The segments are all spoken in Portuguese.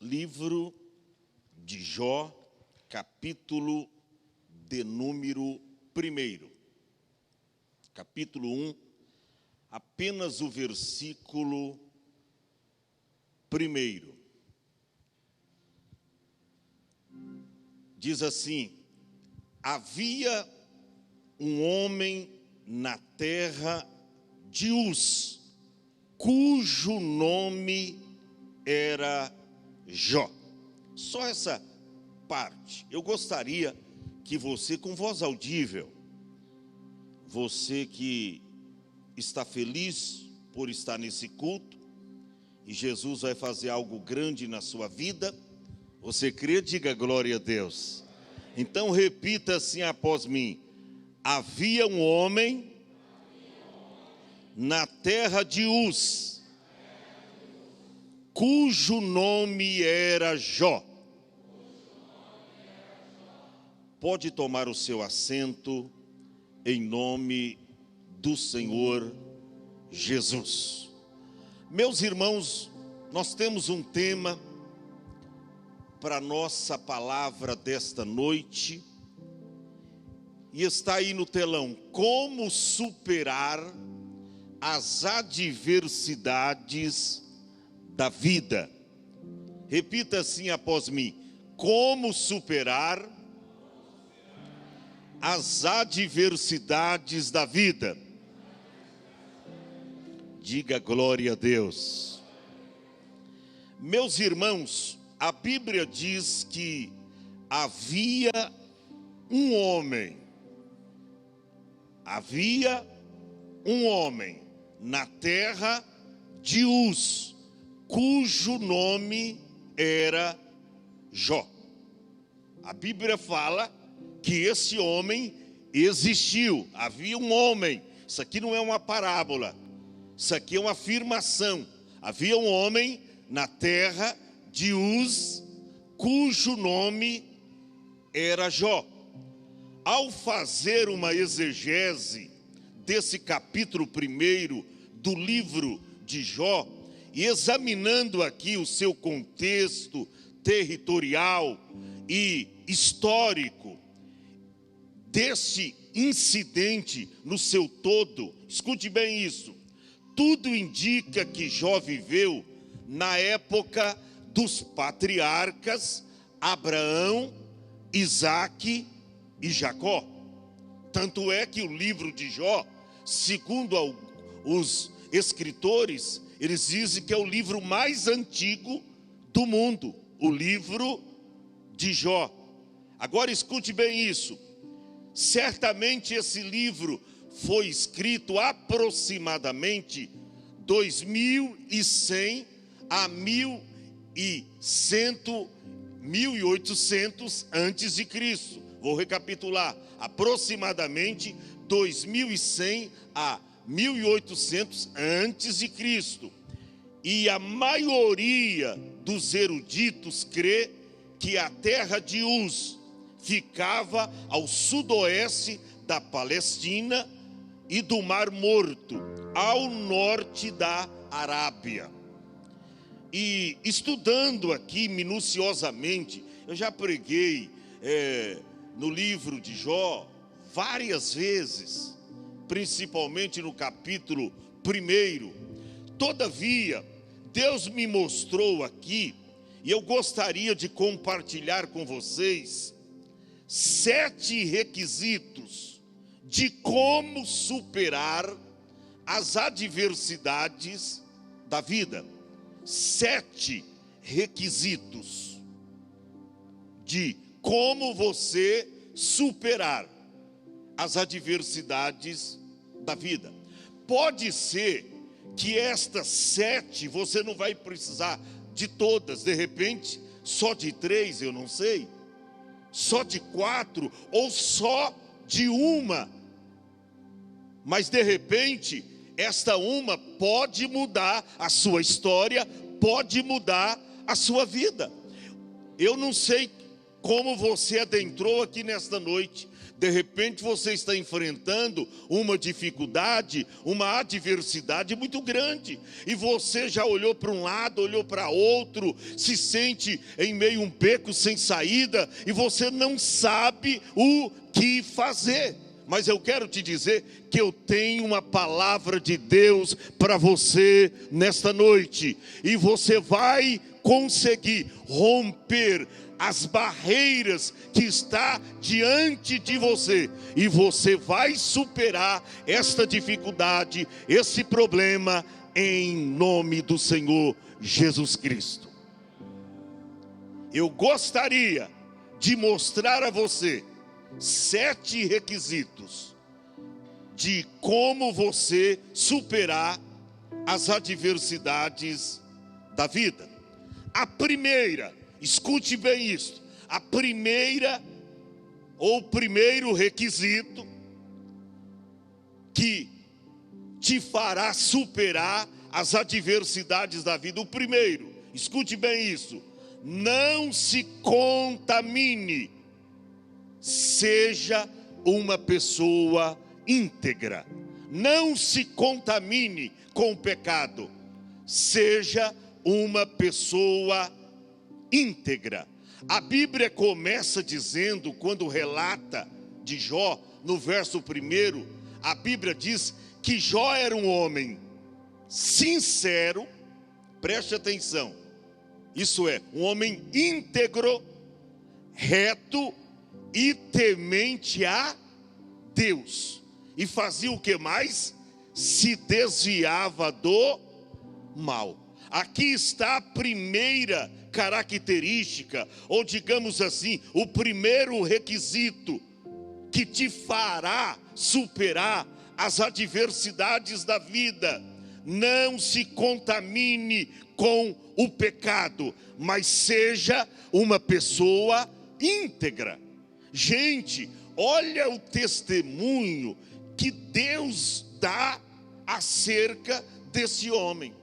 Livro de Jó, capítulo de número 1. Capítulo 1, apenas o versículo 1. Diz assim: havia um homem na terra de Uz, cujo nome era Jó. Só essa parte. Eu gostaria que você, com voz audível, você que está feliz por estar nesse culto, e Jesus vai fazer algo grande na sua vida, você crê? Diga glória a Deus. Então repita assim após mim: havia um homem na terra de Uz, cujo nome era Jó. Pode tomar o seu assento em nome do Senhor Jesus. Meus irmãos, nós temos um tema para nossa palavra desta noite, e está aí no telão: como superar as adversidades da vida. Repita assim após mim: como superar as adversidades da vida. Diga glória a Deus. Meus irmãos, a Bíblia diz que havia um homem na terra de Uz, cujo nome era Jó. A Bíblia fala que esse homem existiu. Havia um homem. Isso aqui não é uma parábola, isso aqui é uma afirmação. Havia um homem na terra de Uz, cujo nome era Jó. Ao fazer uma exegese desse capítulo 1 do livro de Jó, e examinando aqui o seu contexto territorial e histórico desse incidente no seu todo, escute bem isso, tudo indica que Jó viveu na época dos patriarcas Abraão, Isaque e Jacó. Tanto é que o livro de Jó, segundo os escritores, eles dizem que é o livro mais antigo do mundo, o livro de Jó. Agora escute bem isso. Certamente esse livro foi escrito aproximadamente 2100 a 1800 antes de Cristo. Vou recapitular: aproximadamente 2100 a 1800 antes de Cristo. E a maioria dos eruditos crê que a terra de Uz ficava ao sudoeste da Palestina e do Mar Morto, ao norte da Arábia. E estudando aqui minuciosamente, eu já preguei no livro de Jó várias vezes, principalmente no capítulo 1. Todavia, Deus me mostrou aqui, e eu gostaria de compartilhar com vocês 7 requisitos de como superar as adversidades da vida. 7 requisitos de como você superar as adversidades da vida. Pode ser que estas 7 você não vai precisar de todas, de repente só de 3, eu não sei, só de 4 ou só de uma, mas de repente esta uma pode mudar a sua história, pode mudar a sua vida. Eu não sei como você adentrou aqui nesta noite, De repente você está enfrentando uma dificuldade, uma adversidade muito grande. E você já olhou para um lado, olhou para outro, se sente em meio a um beco sem saída, e você não sabe o que fazer. Mas eu quero te dizer que eu tenho uma palavra de Deus para você nesta noite. E você vai conseguir romper as barreiras que está diante de você. E você vai superar esta dificuldade, esse problema, em nome do Senhor Jesus Cristo. Eu gostaria de mostrar a você 7 requisitos de como você superar as adversidades da vida. A primeira, escute bem isso, a primeira ou primeiro requisito que te fará superar as adversidades da vida. O primeiro, escute bem isso, não se contamine. Seja uma pessoa íntegra. Não se contamine com o pecado. Seja uma pessoa íntegra. A Bíblia começa dizendo, quando relata de Jó, no verso 1, a Bíblia diz que Jó era um homem sincero, preste atenção, isso é, um homem íntegro, reto e temente a Deus. E fazia o que mais? Se desviava do mal. Aqui está a primeira característica, ou digamos assim, o primeiro requisito que te fará superar as adversidades da vida. Não se contamine com o pecado, mas seja uma pessoa íntegra. Gente, olha o testemunho que Deus dá acerca desse homem.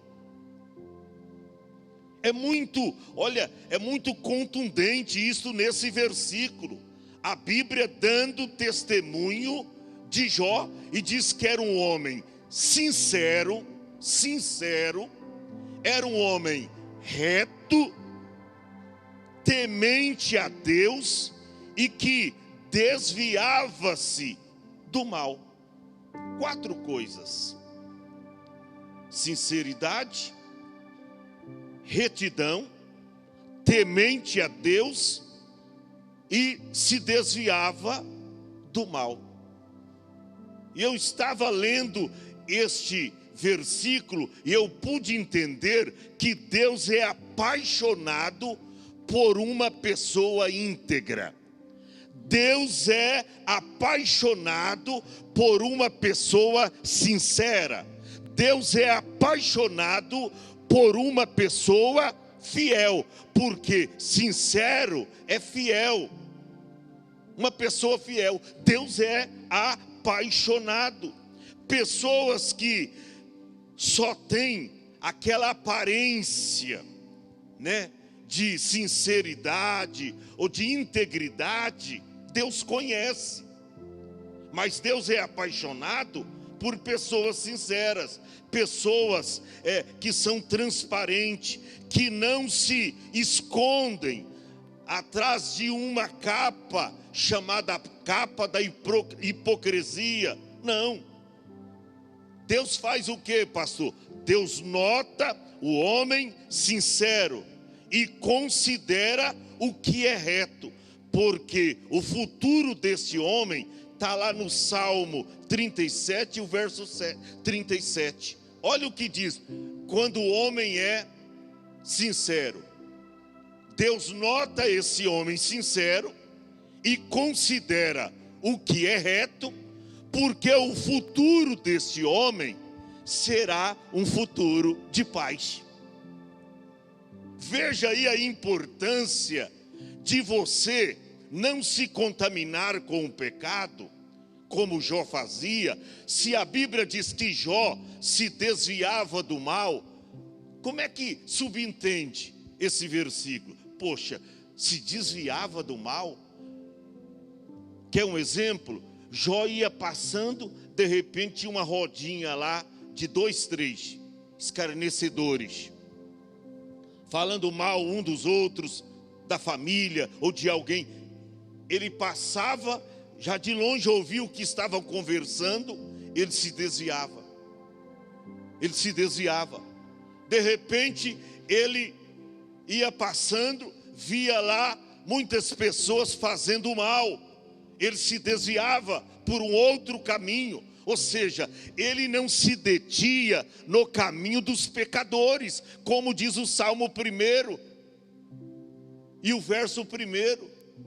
É muito contundente isso nesse versículo. A Bíblia dando testemunho de Jó e diz que era um homem sincero, era um homem reto, temente a Deus e que desviava-se do mal. 4 coisas: sinceridade, retidão, temente a Deus e se desviava do mal. E eu estava lendo este versículo e eu pude entender que Deus é apaixonado por uma pessoa íntegra. Deus é apaixonado por uma pessoa sincera. Deus é apaixonado por uma pessoa fiel, porque sincero é fiel. Uma pessoa fiel, Deus é apaixonado. Pessoas que só têm aquela aparência, né, de sinceridade ou de integridade, Deus conhece. Mas Deus é apaixonado por pessoas sinceras, pessoas que são transparentes, que não se escondem atrás de uma capa chamada capa da hipocrisia. Não. Deus faz o que, pastor? Deus nota o homem sincero e considera o que é reto, porque o futuro desse homem está lá no Salmo 37, o verso 37. Olha o que diz: quando o homem é sincero, Deus nota esse homem sincero e considera o que é reto, porque o futuro desse homem será um futuro de paz. Veja aí a importância de você não se contaminar com o pecado, como Jó fazia. Se a Bíblia diz que Jó se desviava do mal, como é que subentende esse versículo? Poxa, se desviava do mal, Quer um exemplo? Jó ia passando, de repente tinha uma rodinha lá de 2, 3 escarnecedores, falando mal um dos outros, da família ou de alguém. Ele passava, já de longe ouvia o que estavam conversando, ele se desviava. De repente ele ia passando, via lá muitas pessoas fazendo mal, ele se desviava por um outro caminho. Ou seja, ele não se detinha no caminho dos pecadores, como diz o Salmo 1 e o verso 1: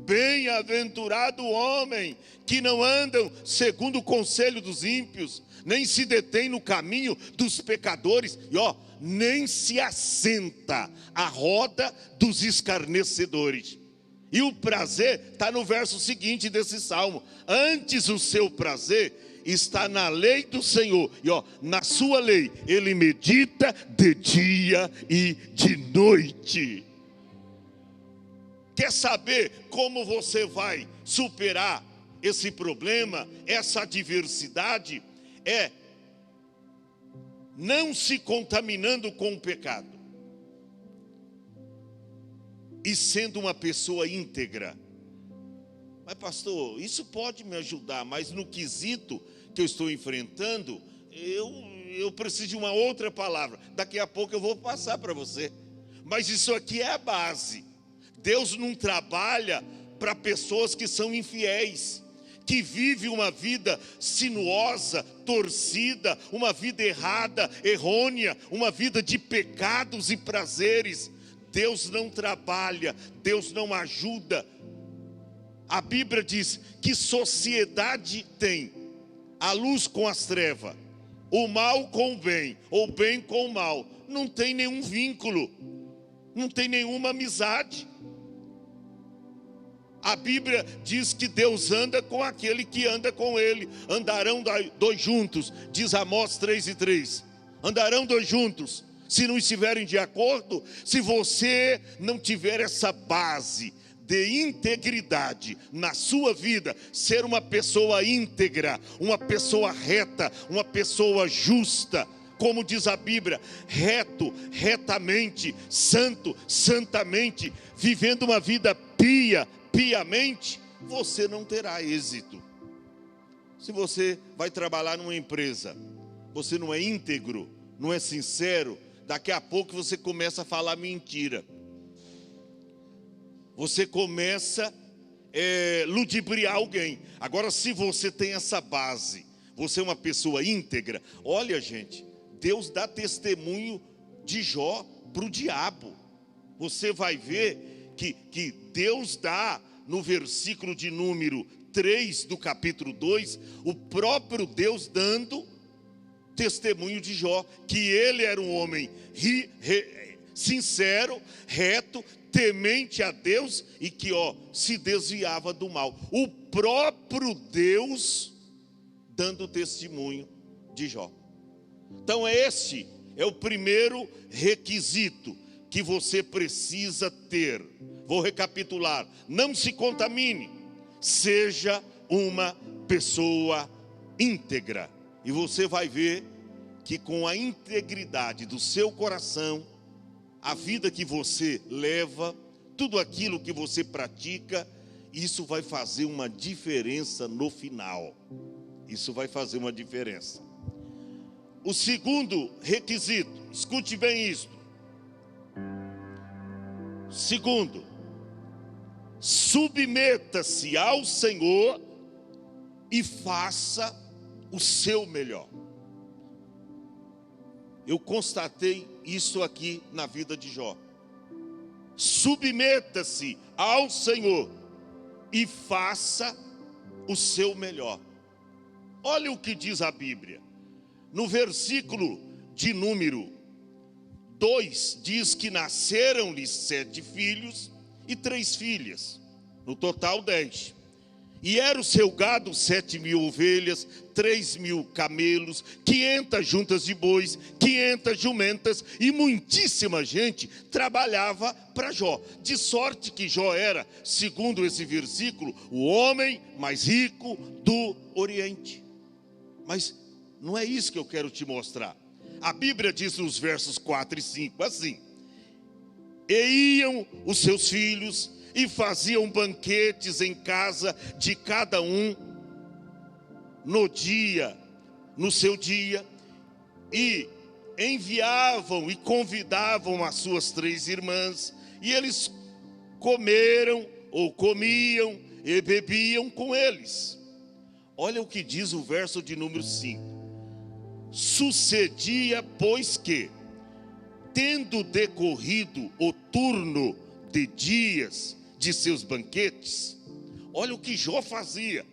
bem-aventurado o homem que não andam segundo o conselho dos ímpios, nem se detém no caminho dos pecadores, e nem se assenta à roda dos escarnecedores. E o prazer está no verso seguinte desse salmo: antes o seu prazer está na lei do Senhor, e na sua lei ele medita de dia e de noite. Quer saber como você vai superar esse problema, essa adversidade? É não se contaminando com o pecado e sendo uma pessoa íntegra. Mas pastor, isso pode me ajudar, mas no quesito que eu estou enfrentando, eu preciso de uma outra palavra. Daqui a pouco eu vou passar para você. Mas isso aqui é a base. Deus não trabalha para pessoas que são infiéis, que vivem uma vida sinuosa, torcida, uma vida errada, errônea, uma vida de pecados e prazeres. Deus não trabalha, Deus não ajuda. A Bíblia diz: que sociedade tem a luz com as trevas, o mal com o bem, ou o bem com o mal? Não tem nenhum vínculo, não tem nenhuma amizade. A Bíblia diz que Deus anda com aquele que anda com ele. Andarão dois juntos, diz Amós 3:3. Andarão dois juntos, se não estiverem de acordo. Se você não tiver essa base de integridade na sua vida, ser uma pessoa íntegra, uma pessoa reta, uma pessoa justa, como diz a Bíblia, reto, retamente, santo, santamente, vivendo uma vida piamente, você não terá êxito. Se você vai trabalhar numa empresa, você não é íntegro, não é sincero, daqui a pouco você começa a falar mentira. Você começa a ludibriar alguém. Agora, se você tem essa base, você é uma pessoa íntegra. Olha, gente, Deus dá testemunho de Jó para o diabo. Você vai ver que Deus dá, no versículo de número 3 do capítulo 2, o próprio Deus dando testemunho de Jó, que ele era um homem sincero, reto, temente a Deus e que se desviava do mal. O próprio Deus dando testemunho de Jó. Então esse é o primeiro requisito que você precisa ter. Vou recapitular: não se contamine, seja uma pessoa íntegra. E você vai ver que com a integridade do seu coração, a vida que você leva, tudo aquilo que você pratica, isso vai fazer uma diferença no final. Isso vai fazer uma diferença. O segundo requisito, escute bem isto. Segundo, submeta-se ao Senhor e faça o seu melhor. Eu constatei isso aqui na vida de Jó. Submeta-se ao Senhor e faça o seu melhor. Olha o que diz a Bíblia. No versículo de número 2, diz que nasceram-lhe 7 filhos e 3 filhas. No total 10. E era o seu gado 7.000 ovelhas, 3.000 camelos, 500 juntas de bois, 500 jumentas, e muitíssima gente trabalhava para Jó. De sorte que Jó era, segundo esse versículo, o homem mais rico do Oriente. Mas não é isso que eu quero te mostrar. A Bíblia diz nos versos 4 e 5 assim: e iam os seus filhos e faziam banquetes em casa de cada um no seu dia, e enviavam e convidavam as suas 3 irmãs, e eles comiam e bebiam com eles. Olha o que diz o verso de número 5. Sucedia, pois, que, tendo decorrido o turno de dias de seus banquetes, olha o que Jó fazia.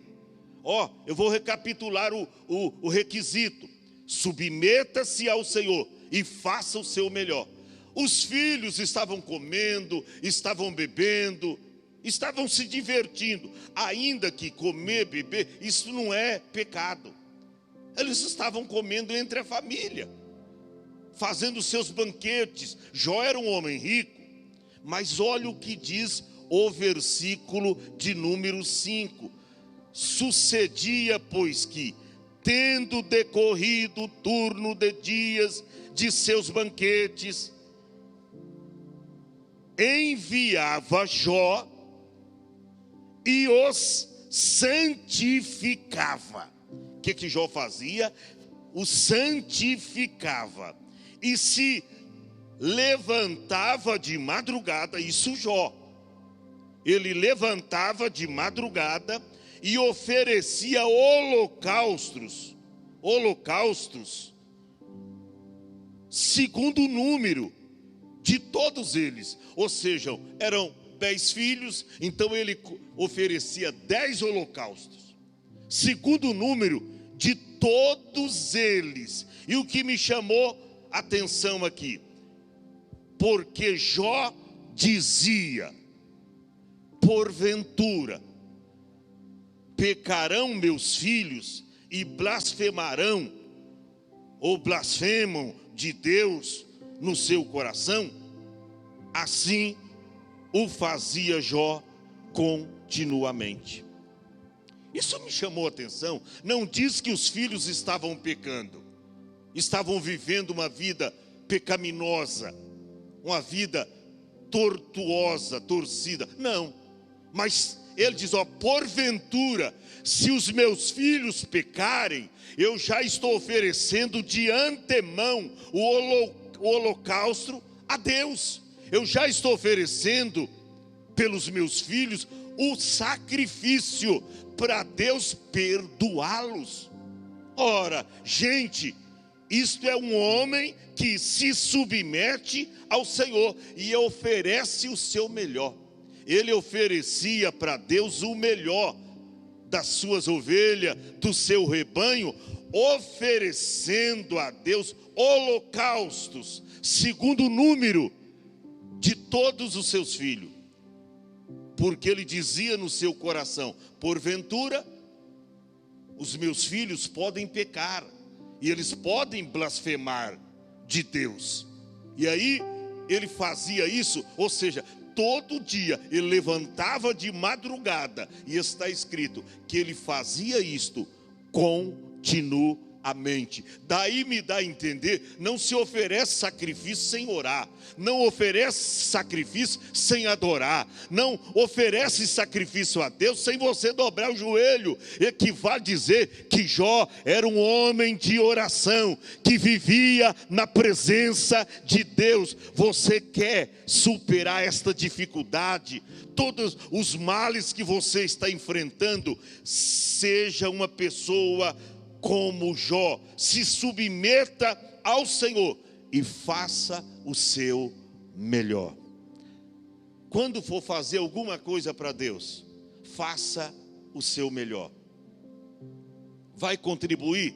Eu vou recapitular o requisito: submeta-se ao Senhor e faça o seu melhor. Os filhos estavam comendo, estavam bebendo, estavam se divertindo, ainda que comer, beber, isso não é pecado. Eles estavam comendo entre a família, fazendo seus banquetes. Jó era um homem rico, mas olha o que diz o versículo de número 5. Sucedia, pois, que, tendo decorrido o turno de dias de seus banquetes, enviava Jó e os santificava. O que Jó fazia? Os santificava. E se levantava de madrugada, isso Jó. Ele levantava de madrugada e oferecia holocaustos, segundo o número de todos eles. Ou seja, eram 10 filhos, então ele oferecia 10 holocaustos, segundo o número de todos eles. E o que me chamou a atenção aqui, porque Jó dizia: porventura pecarão meus filhos e blasfemarão, ou blasfemam de Deus no seu coração? Assim o fazia Jó continuamente. Isso me chamou a atenção. Não diz que os filhos estavam pecando, estavam vivendo uma vida pecaminosa, uma vida tortuosa, torcida. Não, mas ele diz: porventura, se os meus filhos pecarem, eu já estou oferecendo de antemão o holocausto a Deus. Eu já estou oferecendo pelos meus filhos o sacrifício para Deus perdoá-los. Ora, gente, isto é um homem que se submete ao Senhor e oferece o seu melhor. Ele oferecia para Deus o melhor das suas ovelhas, do seu rebanho, oferecendo a Deus holocaustos, segundo o número de todos os seus filhos. Porque ele dizia no seu coração: porventura, os meus filhos podem pecar, e eles podem blasfemar de Deus. E aí ele fazia isso, ou seja, todo dia ele levantava de madrugada, e está escrito que ele fazia isto continuamente. Daí me dá a entender, não se oferece sacrifício sem orar, não oferece sacrifício sem adorar, não oferece sacrifício a Deus sem você dobrar o joelho. Equivale dizer que Jó era um homem de oração, que vivia na presença de Deus. Você quer superar esta dificuldade, todos os males que você está enfrentando? Seja uma pessoa como Jó, se submeta ao Senhor e faça o seu melhor. Quando for fazer alguma coisa para Deus, faça o seu melhor. Vai contribuir?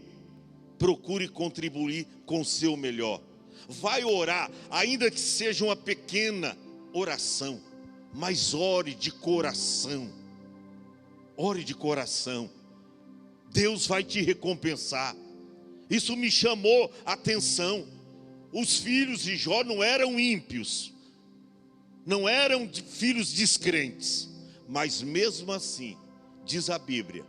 Procure contribuir com o seu melhor. Vai orar, ainda que seja uma pequena oração, mas ore de coração. ore de coração. Deus vai te recompensar. Isso me chamou a atenção. Os filhos de Jó não eram ímpios, não eram filhos descrentes, mas mesmo assim, diz a Bíblia,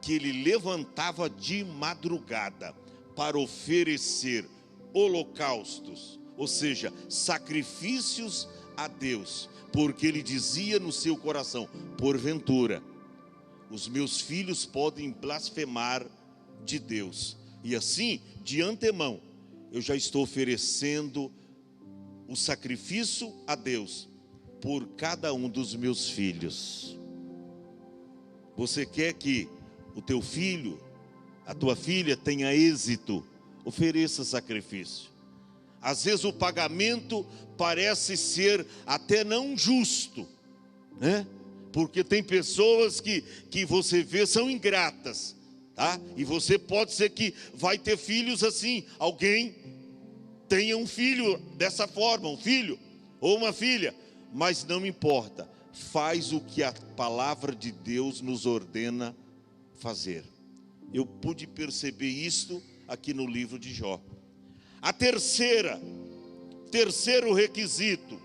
que ele levantava de madrugada para oferecer holocaustos, ou seja, sacrifícios a Deus, porque ele dizia no seu coração: porventura, os meus filhos podem blasfemar de Deus, e assim, de antemão, eu já estou oferecendo o sacrifício a Deus por cada um dos meus filhos. Você quer que o teu filho, a tua filha tenha êxito? Ofereça sacrifício. Às vezes o pagamento parece ser até não justo, né? Porque tem pessoas que você vê são ingratas, tá? E você pode ser que vai ter filhos assim. Alguém tenha um filho dessa forma, um filho ou uma filha, mas não importa. Faz o que a palavra de Deus nos ordena fazer. Eu pude perceber isto aqui no livro de Jó. A terceiro requisito,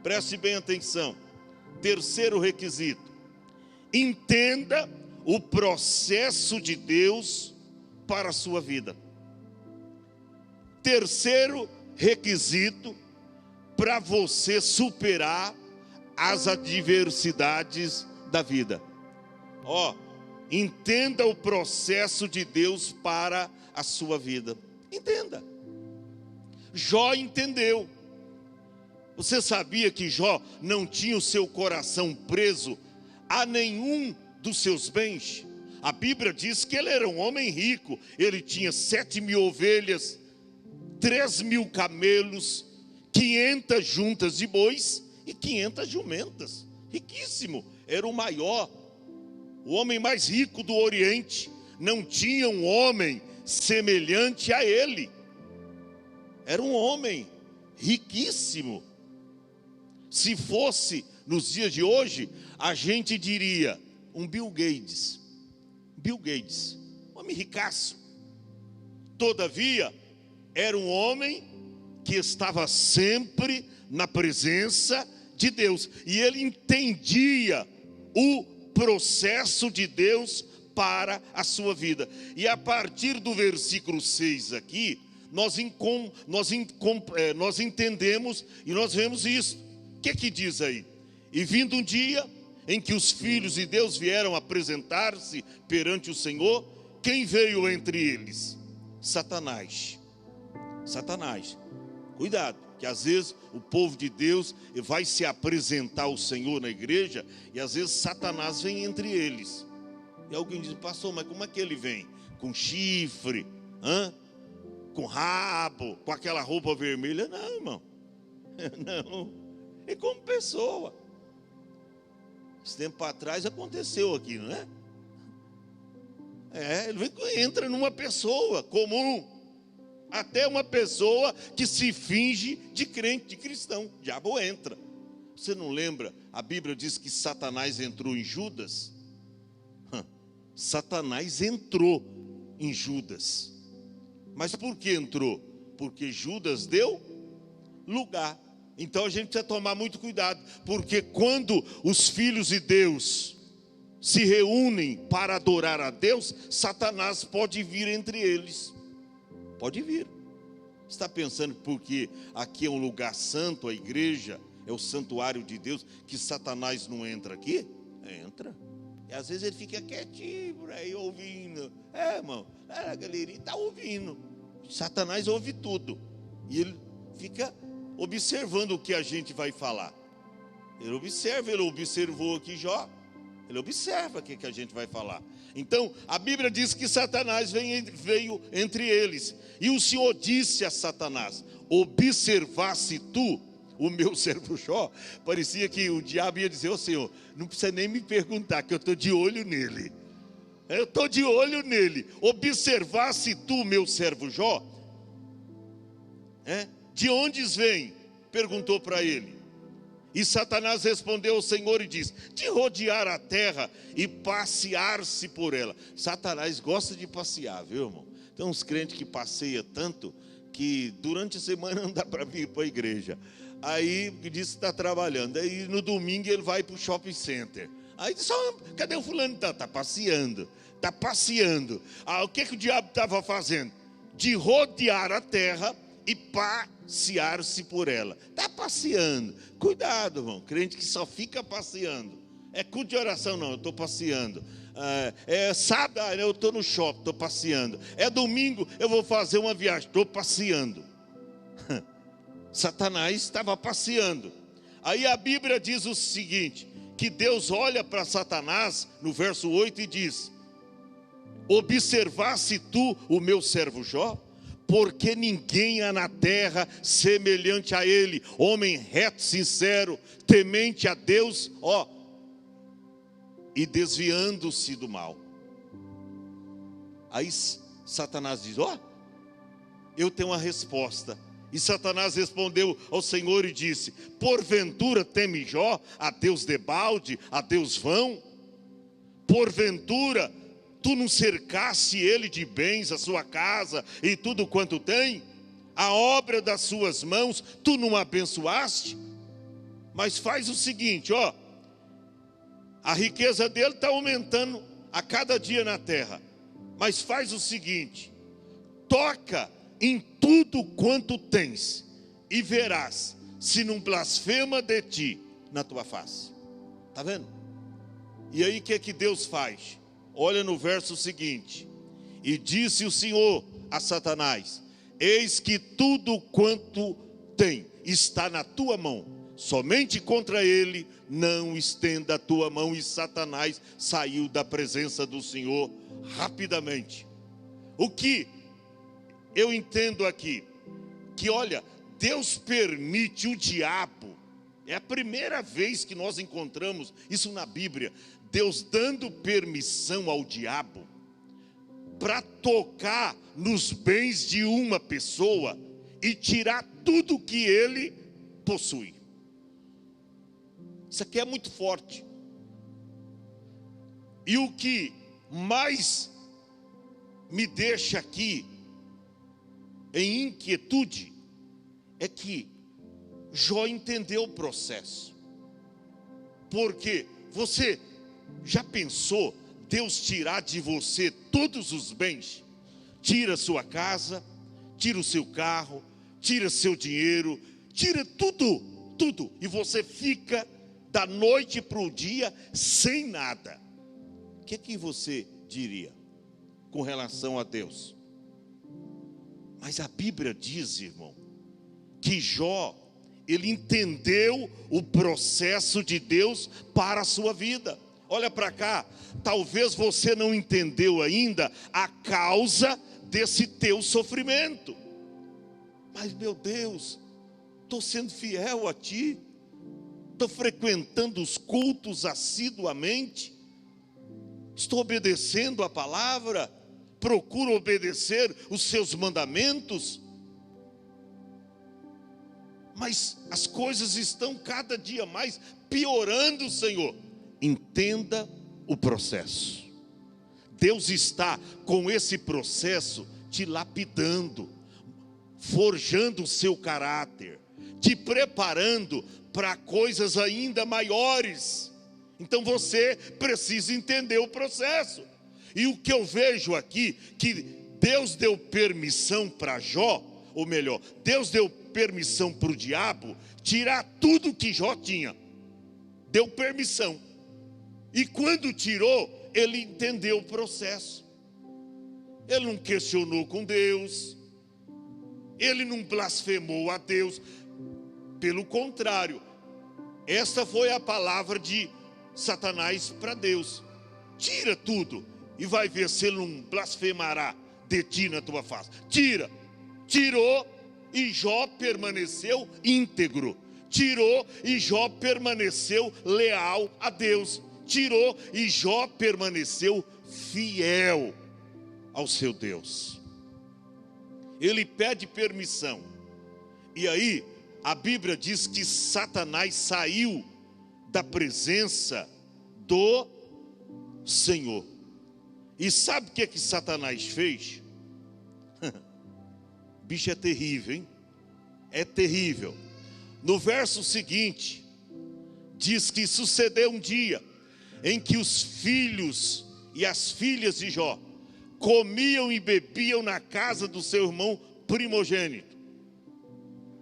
preste bem atenção. Terceiro requisito: entenda o processo de Deus para a sua vida. Terceiro requisito para você superar as adversidades da vida. Entenda o processo de Deus para a sua vida. Entenda. Jó entendeu. Você sabia que Jó não tinha o seu coração preso a nenhum dos seus bens? A Bíblia diz que ele era um homem rico. Ele tinha 7.000 ovelhas, 3.000 camelos, 500 juntas de bois e 500 jumentas. Riquíssimo. Era o maior, o homem mais rico do Oriente. Não tinha um homem semelhante a ele. Era um homem riquíssimo. Se fosse nos dias de hoje, a gente diria um Bill Gates. Bill Gates, homem ricaço. Todavia, era um homem que estava sempre na presença de Deus. E ele entendia o processo de Deus para a sua vida. E a partir do versículo 6 aqui, nós entendemos e nós vemos isso. O que diz aí? E vindo um dia em que os filhos de Deus vieram apresentar-se perante o Senhor, quem veio entre eles? Satanás. Satanás. Cuidado, que às vezes o povo de Deus vai se apresentar ao Senhor na igreja e às vezes Satanás vem entre eles. E alguém diz: pastor, mas como é que ele vem? Com chifre, com rabo, com aquela roupa vermelha? Não, irmão. Não. É como pessoa. Esse tempo atrás aconteceu aqui, não é? Ele entra numa pessoa comum. Até uma pessoa que se finge de crente, de cristão. O diabo entra. Você não lembra? A Bíblia diz que Satanás entrou em Judas. Satanás entrou em Judas. Mas por que entrou? Porque Judas deu lugar. Então a gente precisa tomar muito cuidado, porque quando os filhos de Deus se reúnem para adorar a Deus, Satanás pode vir entre eles. Pode vir. Você está pensando que porque aqui é um lugar santo, a igreja é o santuário de Deus, que Satanás não entra aqui? Entra. E às vezes ele fica quietinho por aí ouvindo. Irmão, a galerinha está ouvindo. Satanás ouve tudo. E ele fica observando o que a gente vai falar. Ele observou aqui Jó. Ele observa o que a gente vai falar. Então, a Bíblia diz que Satanás veio entre eles. E o Senhor disse a Satanás: observasse tu o meu servo Jó. Parecia que o diabo ia dizer: ô Senhor, não precisa nem me perguntar, que eu estou de olho nele. Eu estou de olho nele. Observasse tu o meu servo Jó. De onde vem? Perguntou para ele. E Satanás respondeu ao Senhor e disse: de rodear a terra e passear-se por ela. Satanás gosta de passear, viu, irmão? Tem uns crentes que passeiam tanto que durante a semana não dá para vir para a igreja. Aí diz que está trabalhando. Aí no domingo ele vai para o shopping center. Aí diz: cadê o fulano? Está passeando. Está passeando. O que o diabo estava fazendo? De rodear a terra e passear-se por ela. Está passeando. Cuidado, irmão. Crente que só fica passeando. É culto de oração, não. Eu estou passeando. É sábado, eu estou no shopping, estou passeando. É domingo, eu vou fazer uma viagem, estou passeando. Satanás estava passeando. Aí a Bíblia diz o seguinte: que Deus olha para Satanás no verso 8 e diz: observasse tu o meu servo Jó? Porque ninguém há na terra semelhante a ele, homem reto, sincero, temente a Deus, e desviando-se do mal. Aí Satanás diz: eu tenho uma resposta. E Satanás respondeu ao Senhor e disse: porventura teme Jó a Deus debalde, a Deus vão? Porventura tu não cercaste ele de bens, a sua casa e tudo quanto tem? A obra das suas mãos tu não abençoaste? Mas faz o seguinte, a riqueza dele está aumentando a cada dia na terra. Mas faz o seguinte: toca em tudo quanto tens, e verás se não blasfema de ti na tua face. Está vendo? E aí o que Deus faz? Olha no verso seguinte: e disse o Senhor a Satanás: eis que tudo quanto tem está na tua mão, somente contra ele não estenda a tua mão. E Satanás saiu da presença do Senhor rapidamente. O que eu entendo aqui? Que olha, Deus permite o diabo. É a primeira vez que nós encontramos isso na Bíblia. Deus dando permissão ao diabo para tocar nos bens de uma pessoa e tirar tudo que ele possui. Isso aqui é muito forte. E o que mais me deixa aqui em inquietude é que Jó entendeu o processo. Porque você já pensou Deus tirar de você todos os bens? Tira sua casa, tira o seu carro, tira seu dinheiro, tira tudo, tudo, e você fica da noite para o dia sem nada. O que você diria com relação a Deus? Mas a Bíblia diz, irmão, que Jó, ele entendeu o processo de Deus para a sua vida. Olha para cá, talvez você não entendeu ainda a causa desse teu sofrimento. Mas meu Deus, estou sendo fiel a ti, estou frequentando os cultos assiduamente, estou obedecendo a palavra, procuro obedecer os seus mandamentos, mas as coisas estão cada dia mais piorando, Senhor. Entenda o processo. Deus está com esse processo te lapidando, forjando o seu caráter, te preparando para coisas ainda maiores. Então você precisa entender o processo. E o que eu vejo aqui, que Deus deu permissão para Jó, ou melhor, Deus deu permissão para o diabo tirar tudo que Jó tinha. Deu permissão. E quando tirou, ele entendeu o processo. Ele não questionou com Deus, ele não blasfemou a Deus. Pelo contrário, esta foi a palavra de Satanás para Deus: tira tudo e vai ver se ele não blasfemará de ti na tua face. Tira. Tirou e Jó permaneceu íntegro. Tirou e Jó permaneceu leal a Deus. Tirou e Jó permaneceu fiel ao seu Deus. Ele pede permissão. E aí a Bíblia diz que Satanás saiu da presença do Senhor. E sabe o que Satanás fez? Bicho é terrível, hein? É terrível. No verso seguinte, diz que sucedeu um dia em que os filhos e as filhas de Jó comiam e bebiam na casa do seu irmão primogênito.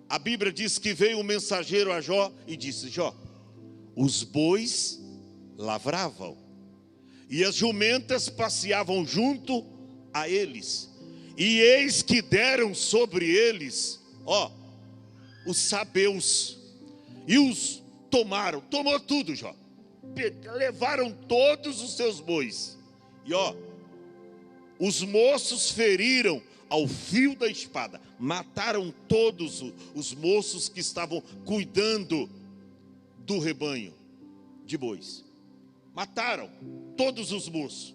A Bíblia diz que veio um mensageiro a Jó e disse: Jó, os bois lavravam e as jumentas passeavam junto a eles, e eis que deram sobre eles, os sabeus, e os tomou tudo, Jó. Levaram todos os seus bois, e os moços feriram ao fio da espada, mataram todos os moços que estavam cuidando do rebanho de bois. Mataram todos os moços,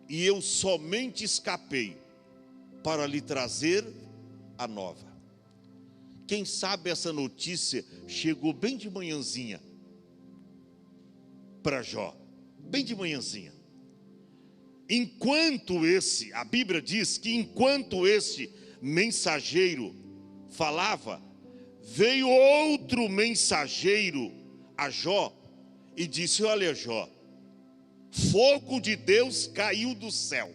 e eu somente escapei para lhe trazer a nova. Quem sabe essa notícia chegou bem de manhãzinha para Jó, bem de manhãzinha. A Bíblia diz que enquanto esse mensageiro falava, veio outro mensageiro a Jó e disse: olha, Jó, fogo de Deus caiu do céu.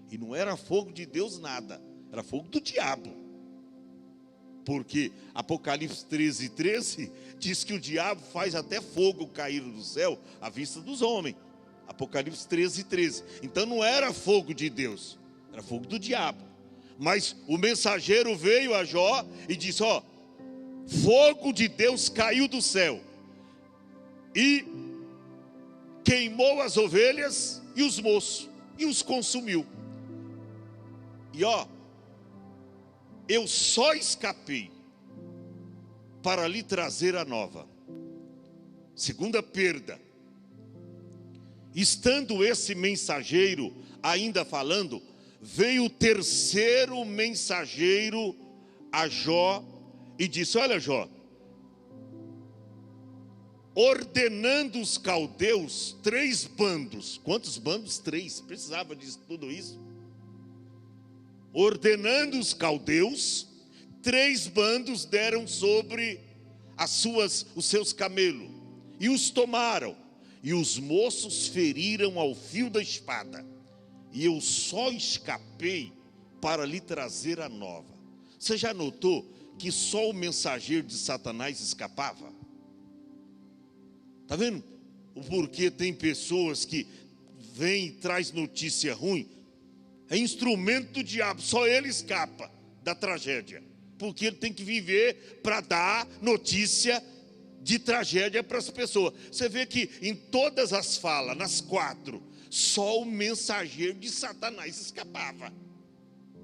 E não era fogo de Deus nada, era fogo do diabo. Porque Apocalipse 13:13 diz que o diabo faz até fogo cair do céu à vista dos homens. Apocalipse 13:13. Então não era fogo de Deus, era fogo do diabo. Mas o mensageiro veio a Jó e disse: fogo de Deus caiu do céu e queimou as ovelhas e os moços e os consumiu. E eu só escapei para lhe trazer a nova. Segunda perda. Estando esse mensageiro ainda falando, veio o terceiro mensageiro a Jó e disse: olha, Jó, ordenando os caldeus 3 bandos. Quantos bandos? 3. Precisava de tudo isso. Ordenando os caldeus, 3 bandos deram sobre os seus camelos e os tomaram. E os moços feriram ao fio da espada. E eu só escapei para lhe trazer a nova. Você já notou que só o mensageiro de Satanás escapava? Está vendo o porquê tem pessoas que vêm e traz notícia ruim? É instrumento do diabo, só ele escapa da tragédia. Porque ele tem que viver para dar notícia de tragédia para as pessoas. Você vê que em todas as falas, nas 4, só o mensageiro de Satanás escapava.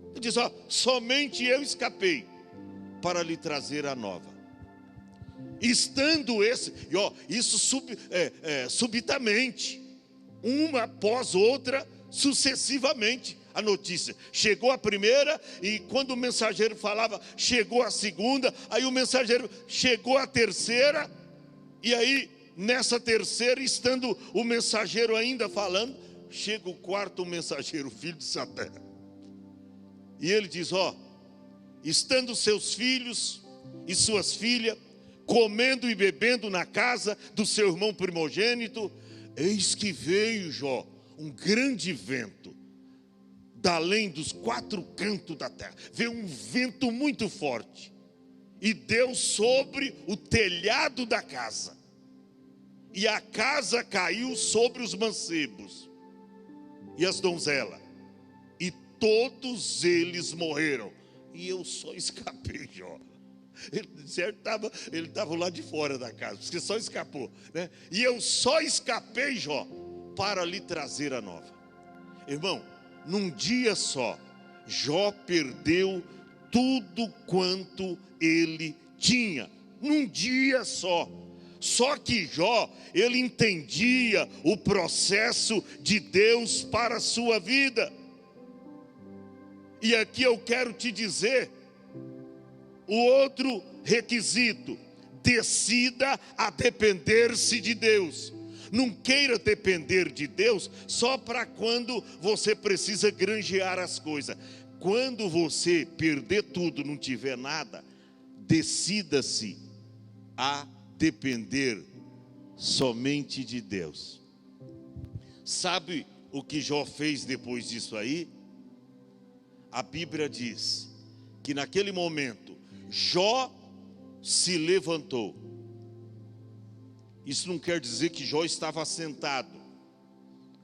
Ele diz: somente eu escapei para lhe trazer a nova. Estando isso subitamente, uma após outra, sucessivamente, a notícia. Chegou a primeira, e quando o mensageiro falava, chegou a segunda, aí o mensageiro chegou a terceira, e aí, nessa terceira, estando o mensageiro ainda falando, chega o quarto mensageiro, filho de Satã. E ele diz: estando seus filhos e suas filhas, comendo e bebendo na casa do seu irmão primogênito, eis que veio, Jó, um grande vento, da além dos 4 cantos da terra. Veio um vento muito forte, e deu sobre o telhado da casa, e a casa caiu sobre os mancebos e as donzelas, e todos eles morreram. E eu só escapei, Jó. Ele estava lá de fora da casa, porque só escapou, né? E eu só escapei, Jó, para lhe trazer a nova. Irmão, num dia só, Jó perdeu tudo quanto ele tinha. Num dia só. Só que Jó, ele entendia o processo de Deus para a sua vida. E aqui eu quero te dizer, o outro requisito: decida a depender-se de Deus. Não queira depender de Deus só para quando você precisa granjear as coisas. Quando você perder tudo, não tiver nada, decida-se a depender somente de Deus. Sabe o que Jó fez depois disso aí? A Bíblia diz que naquele momento Jó se levantou. Isso não quer dizer que Jó estava sentado,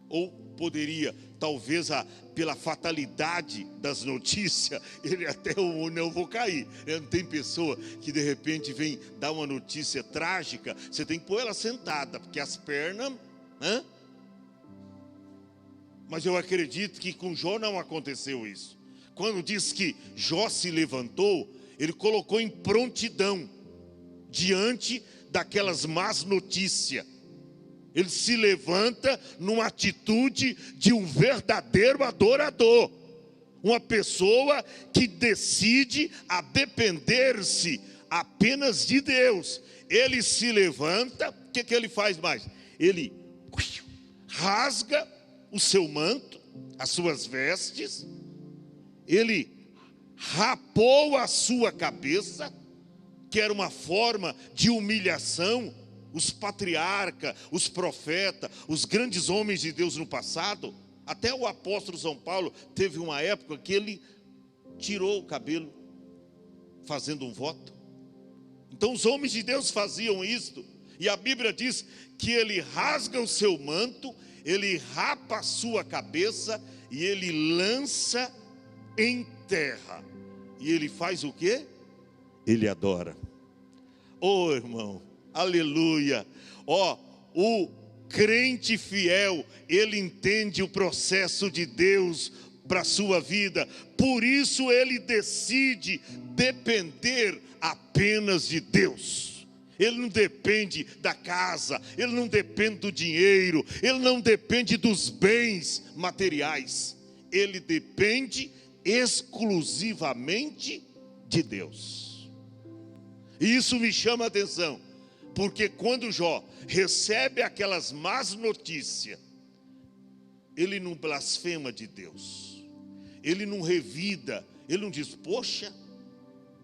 ou poderia, talvez pela fatalidade das notícias, ele até não vou cair. Não tem pessoa que de repente vem dar uma notícia trágica, você tem que pôr ela sentada, porque as pernas, Mas eu acredito que com Jó não aconteceu isso. Quando diz que Jó se levantou, ele colocou em prontidão diante daquelas más notícias. Ele se levanta numa atitude de um verdadeiro adorador, uma pessoa que decide a depender-se apenas de Deus. Ele se levanta, o que ele faz mais? Ele rasga o seu manto, as suas vestes, ele rapou a sua cabeça, que era uma forma de humilhação. Os patriarcas, os profetas, os grandes homens de Deus no passado, até o apóstolo São Paulo teve uma época que ele tirou o cabelo, fazendo um voto. Então os homens de Deus faziam isto, e a Bíblia diz que ele rasga o seu manto, ele rapa a sua cabeça e ele lança em terra. E ele faz o quê? Ele adora. Oh, irmão, aleluia. O crente fiel, ele entende o processo de Deus para a sua vida. Por isso ele decide depender apenas de Deus. Ele não depende da casa, ele não depende do dinheiro, ele não depende dos bens materiais. Ele depende exclusivamente de Deus. E isso me chama a atenção, porque quando Jó recebe aquelas más notícias, ele não blasfema de Deus, ele não revida, ele não diz: poxa,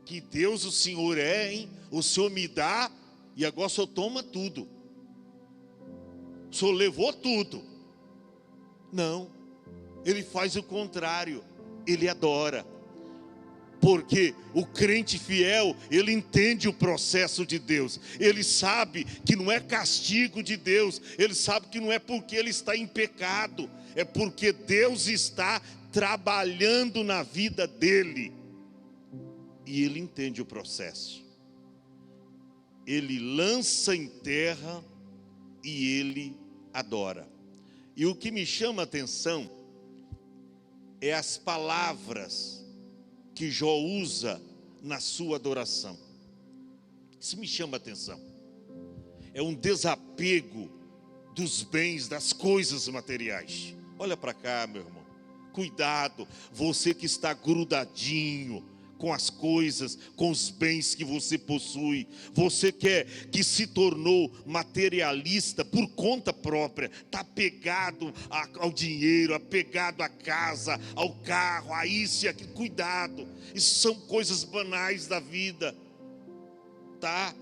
que Deus o Senhor é, hein? O Senhor me dá e agora o Senhor toma tudo, o Senhor levou tudo. Não, ele faz o contrário, ele adora. Porque o crente fiel, ele entende o processo de Deus. Ele sabe que não é castigo de Deus. Ele sabe que não é porque ele está em pecado. É porque Deus está trabalhando na vida dele. E ele entende o processo. Ele lança em terra e ele adora. E o que me chama a atenção é as palavras que Jó usa na sua adoração. Isso me chama a atenção. É um desapego dos bens, das coisas materiais. Olha para cá, meu irmão. Cuidado, você que está grudadinho com as coisas, com os bens que você possui. Você que se tornou materialista por conta própria, está apegado ao dinheiro, apegado à casa, ao carro, a isso e aquilo. Cuidado, isso são coisas banais da vida, tá?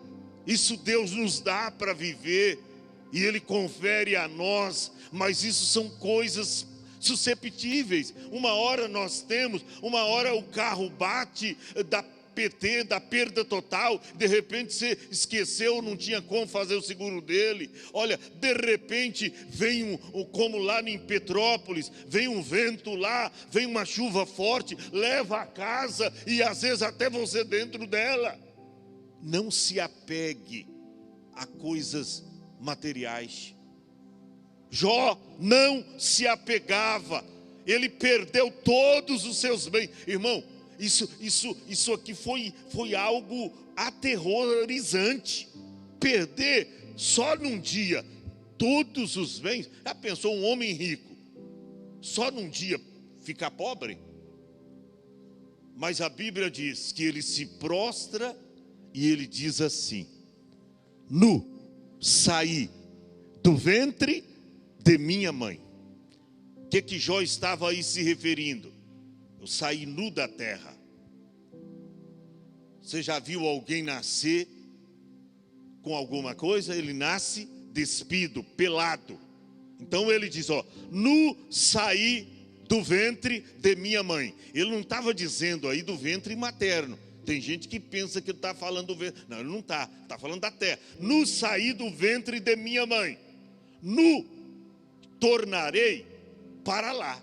Isso Deus nos dá para viver e Ele confere a nós, mas isso são coisas susceptíveis. Uma hora nós temos, uma hora o carro bate, da PT, da perda total, de repente você esqueceu, não tinha como fazer o seguro dele. Olha, de repente vem como lá em Petrópolis, vem um vento lá, vem uma chuva forte, leva a casa e às vezes até você dentro dela. Não se apegue a coisas materiais. Jó não se apegava, ele perdeu todos os seus bens. Irmão, isso aqui foi algo aterrorizante. Perder só num dia todos os bens. Já pensou um homem rico só num dia ficar pobre? Mas a Bíblia diz que ele se prostra E ele diz assim: nu saí do ventre de minha mãe. O que Jó estava aí se referindo? Eu saí nu da terra. Você já viu alguém nascer com alguma coisa? Ele nasce despido, pelado. Então ele diz, nu saí do ventre de minha mãe. Ele não estava dizendo aí do ventre materno. Tem gente que pensa que ele está falando do ventre. Não, ele não está. Está falando da terra. Nu saí do ventre de minha mãe. Nu tornarei para lá.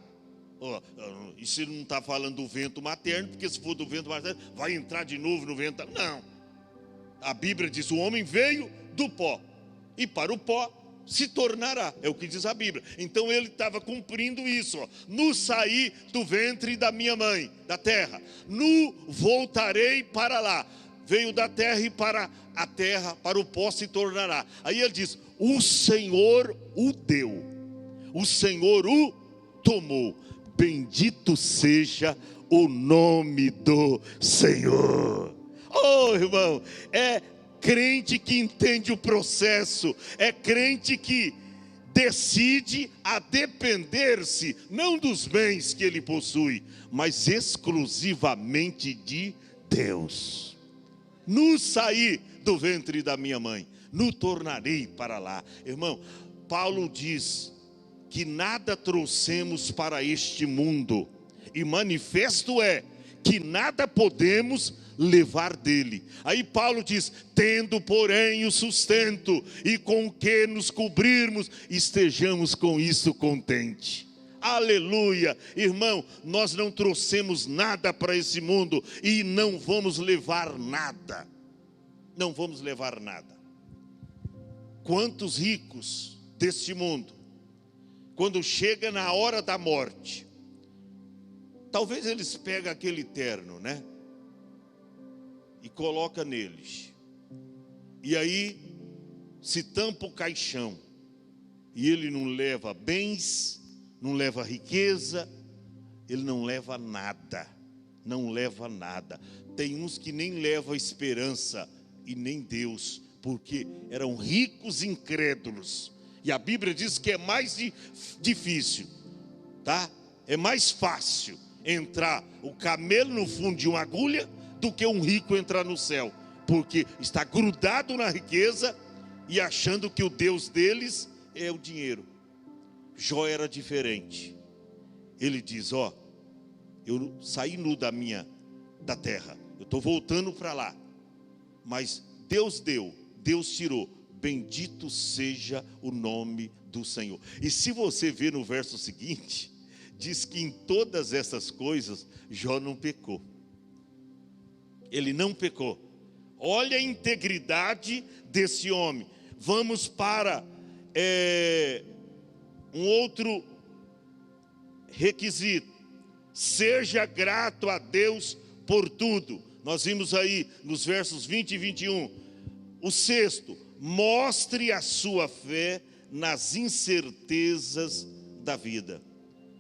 Isso ele não está falando do ventre materno, porque se for do ventre materno, vai entrar de novo no ventre. Não. A Bíblia diz, o homem veio do pó, e para o pó se tornará. É o que diz a Bíblia. Então ele estava cumprindo isso. Nu saí do ventre da minha mãe, da terra. Nu voltarei para lá. Veio da terra e para a terra, para o pó se tornará. Aí ele diz, o Senhor o deu. O Senhor o tomou. Bendito seja o nome do Senhor. Oh, irmão, é crente que entende o processo, é crente que decide a depender-se, não dos bens que ele possui, mas exclusivamente de Deus. Nu saí do ventre da minha mãe, nu tornarei para lá. Irmão, Paulo diz que nada trouxemos para este mundo, e manifesto é que nada podemos levar dele. Aí Paulo diz, tendo porém o sustento e com que nos cobrirmos, estejamos com isso contente. Aleluia, irmão, nós não trouxemos nada para esse mundo e não vamos levar nada. Não vamos levar nada. Quantos ricos deste mundo, quando chega na hora da morte, talvez eles pegam aquele terno, né? E coloca neles. E aí se tampa o caixão. E ele não leva bens, não leva riqueza, ele não leva nada. Não leva nada. Tem uns que nem levam esperança e nem Deus, porque eram ricos incrédulos. E a Bíblia diz que é mais difícil, tá? É mais fácil entrar o camelo no fundo de uma agulha do que um rico entrar no céu, porque está grudado na riqueza e achando que o Deus deles é o dinheiro. Jó era diferente. Ele diz, eu saí nu da terra, eu estou voltando para lá, mas Deus deu, Deus tirou. Bendito seja o nome do Senhor. E se você ver no verso seguinte, diz que em todas essas coisas Jó não pecou. Ele não pecou. Olha a integridade desse homem. Vamos para um outro requisito. Seja grato a Deus por tudo. Nós vimos aí nos versos 20 e 21. O sexto, mostre a sua fé nas incertezas da vida.